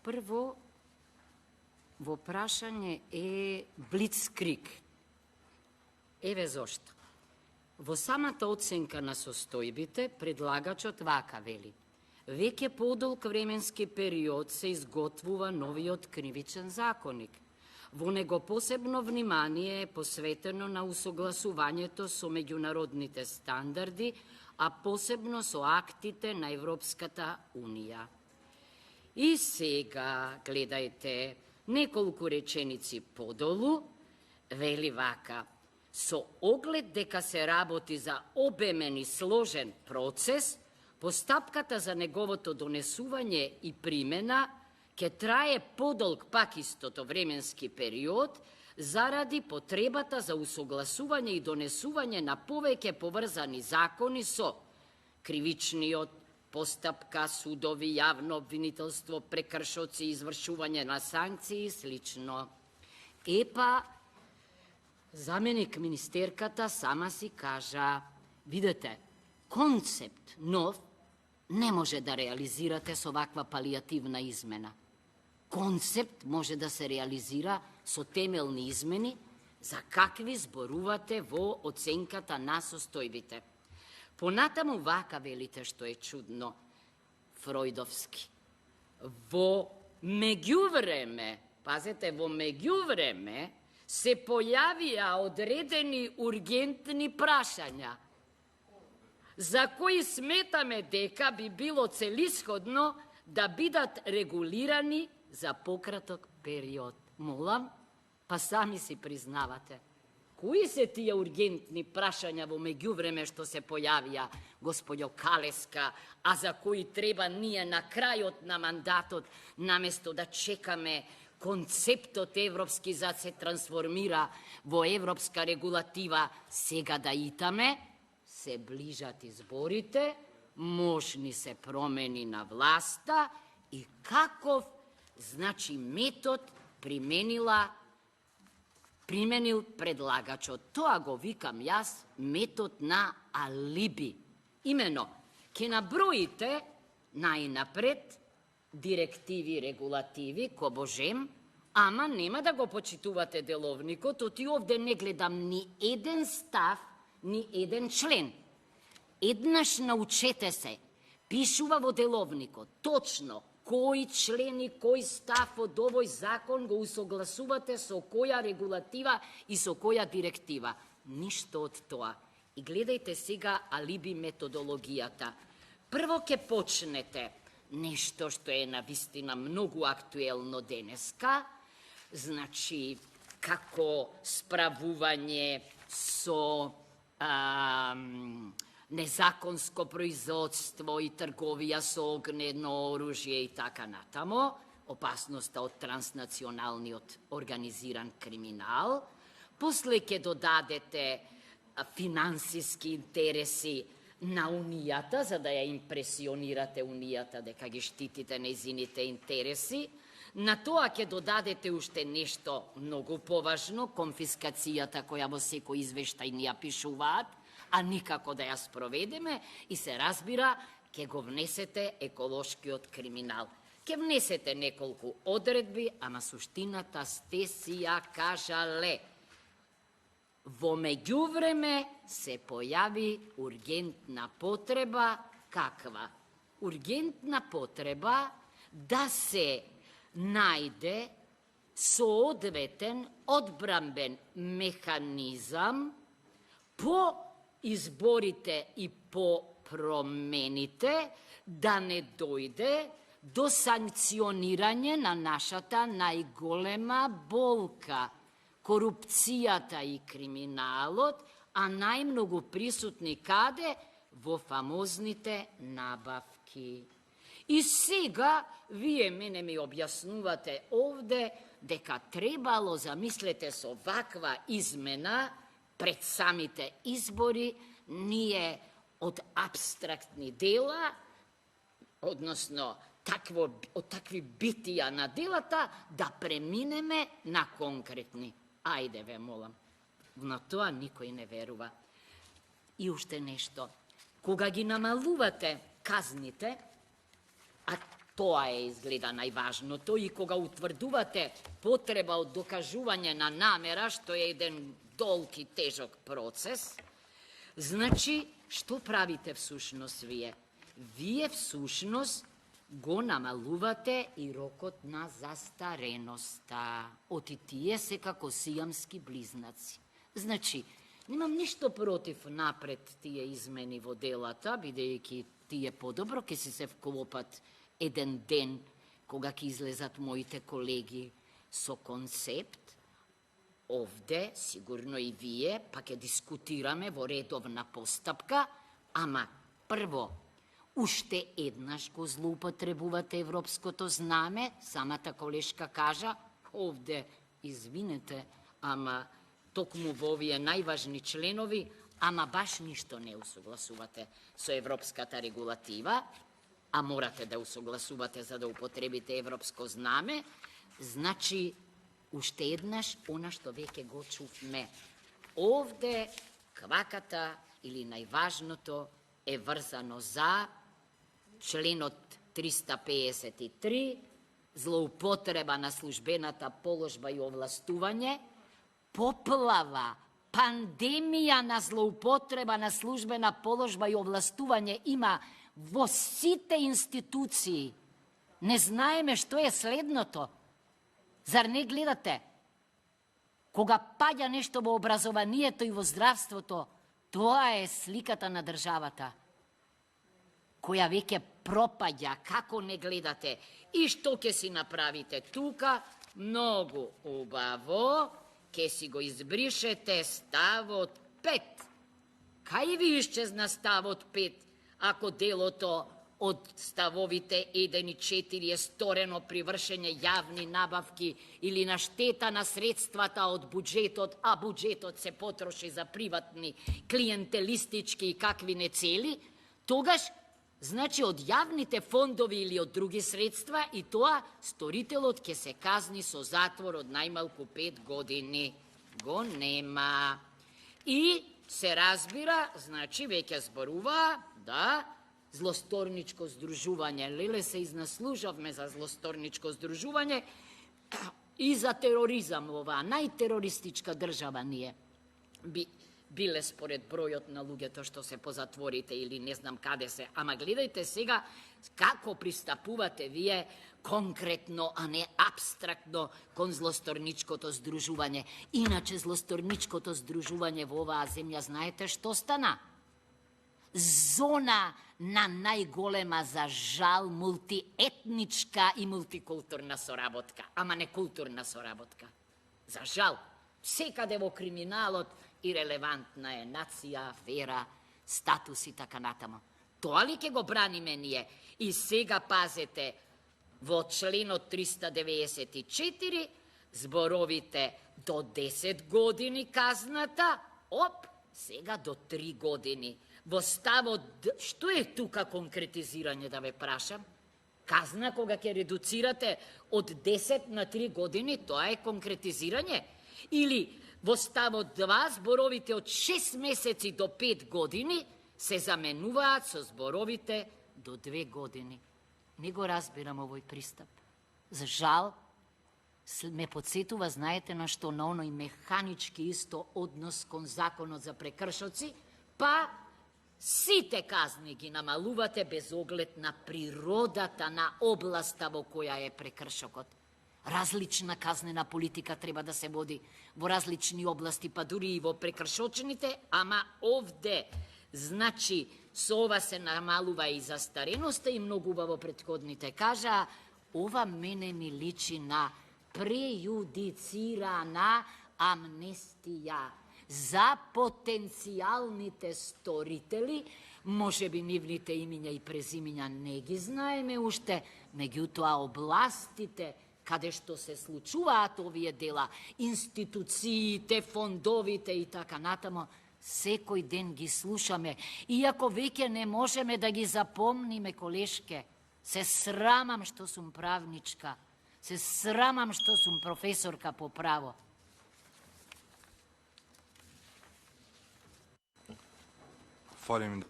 Прво, во прашање е блицкриг. Еве зошто. Во самата оценка на состојбите, предлагачот вака вели: веќе подолг временски период се изготвува новиот кривичен законник. Во него посебно внимание е посветено на усогласувањето со меѓународните стандарди, а посебно со актите на Европската Унија. И сега, гледајте, неколку реченици подолу, вели вака: со оглед дека се работи за обемен и сложен процес, постапката за неговото донесување и примена ќе трае подолг пак истото временски период, заради потребата за усогласување и донесување на повеќе поврзани закони со кривичниот постапка, судови, јавно обвинителство, прекршоци, извршување на санкции и слично. Епа, заменик министерката сама си кажа: видете, концепт нов не може да реализирате со ваква палијативна измена. Концепт може да се реализира со темелни измени, за какви зборувате во оценката на состојбите. Понатаму вака велите, што е чудно, фројдовски. Во меѓувреме, пазете, во меѓувреме се појавија одредени ургентни прашања, за кои сметаме дека би било целисходно да бидат регулирани за пократок период. Молам, па сами си признавате. Кои се тие ургентни прашања во меѓувреме што се појавија, господјо Калеска, а за кои треба ние на крајот на мандатот, наместо да чекаме концептот европски за да се трансформира во европска регулатива, сега да итаме? Се ближат изборите, можни се промени на власта и каков, значи, метод применил предлагачот. Тоа го викам јас метод на алиби. Имено, ке наброите најнапред директиви, регулативи, кобожем, ама нема да го почитувате деловникот, оти овде не гледам ни еден став, ни еден член. Еднаш научете се, пишува во деловникот, точно, кој член и кој став од овој закон го усогласувате со која регулатива и со која директива. Ништо од тоа. И гледајте сега алиби методологијата. Прво ке почнете нешто што е навистина многу актуелно денеска, значи, како справување со незаконско производство и трговија со огнено оружје и така натамо, опасноста од транснационалниот организиран криминал. После ќе додадете финансиски интереси на Унијата, за да ја импресионирате Унијата дека ги штитите нејзините интереси. На тоа ќе додадете уште нешто многу поважно, конфискацијата која во секој извештај ни ја пишуваат, а никако да ја спроведеме, и се разбира, ќе го внесете еколошкиот криминал. Ќе внесете неколку одредби, ама суштината сте си ја кажале. Во меѓувреме се појави ургентна потреба, каква? Ургентна потреба да се најде соодветен одбранбен механизам по изборите и по промените, да не дојде до санкционирање на нашата најголема болка, корупцијата и криминалот, а најмногу присутни каде? Во фамозните набавки. И сега, вие мене ми објаснувате овде дека требало, замислете, со ваква измена пред самите избори, ние од абстрактни дела, односно од такви битија на делата, да преминеме на конкретни. Ајде ве молам. На тоа никој не верува. И уште нешто. Кога ги намалувате казните, а Тоа е изгледа најважното и кога утврдувате потреба од докажување на намера, што е еден долг и тежок процес, значи, што правите всушност вие? Вие всушност го намалувате и рокот на застареноста. Оти тие се како сијамски близнаци. Значи, немам ништо против напред тие измени во делата, бидејќи тие подобро ке си се вклопат еден ден кога ќе излезат моите колеги со концепт. Овде, сигурно и вие, па ќе дискутираме во редовна постапка, ама прво, уште еднаш го злоупотребувате европското знаме, самата колешка кажа, овде, извинете, ама токму во овие најважни членови, ама баш ништо не усогласувате со европската регулатива, а морате да усогласувате за да употребите европско знаме, значи, уште еднаш, она што веќе го чувме. Овде, кваката или најважното е врзано за членот 353, злоупотреба на службената положба и овластување, поплава, пандемија на злоупотреба на службена положба и овластување има во сите институции. Не знаеме што е следното. Зар не гледате? Кога паѓа нешто во образованието и во здравството, тоа е сликата на државата, која веќе пропаѓа, како не гледате. И што ќе си направите тука? Многу убаво, ќе си го избришете ставот 5. Кај ви исчезна ставот 5, ако делото од ставовите 1 и 4 е сторено при вршење јавни набавки или на штета на средствата од буџетот, а буџетот се потроши за приватни, клиентелистички и какви не цели, тогаш, значи од јавните фондови или од други средства, и тоа сторителот ќе се казни со затвор од најмалку 5 години. Го нема. И се разбира, значи веќе зборува, да, злосторничко здружување. Леле се изнаслужавме за злосторничко здружување и за тероризам оваа најтерористичка држава ние биле според бројот на луѓето што се по затворите или не знам каде се. Ама гледајте сега како пристапувате вие конкретно, а не абстрактно кон злосторничкото здружување. Иначе злосторничкото здружување во оваа земја, знаете што стана? Зона на најголема, за жал, мултиетничка и мултикултурна соработка, ама не културна соработка. За жал, секаде во криминалот ирелевантна е нација, афера, статус и така натаму. Тоа ли ќе го браниме ние? И сега пазете, во членот 394 зборовите до 10 години казната, сега до 3 години. Во ставот, што е тука конкретизирање, да ве прашам? Казна кога ќе редуцирате од 10 на 3 години, тоа е конкретизирање? Или во ставот 2 зборовите од 6 месеци до 5 години се заменуваат со зборовите до 2 години. Не го разбирам овој пристап. За жал, ме подсетува, знаете на што, на оној механички исто однос кон законот за прекршоци, па сите казни ги намалувате без оглед на природата на областа во која е прекршокот. Различна казнена политика треба да се води во различни области, па дури и во прекршочените, ама овде, значи, со ова се намалува и застареноста и многу убаво претходните кажа, ова мене ми личи на прејудицирана амнестија за потенцијалните сторители, може би нивните имиња и презимиња не ги знаеме уште, меѓутоа областите каде што се случуваат овие дела, институциите, фондовите и така натамо, секој ден ги слушаме. Иако веќе не можеме да ги запомниме, колешке, се срамам што сум правничка, се срамам што сум професорка по право. Фали ми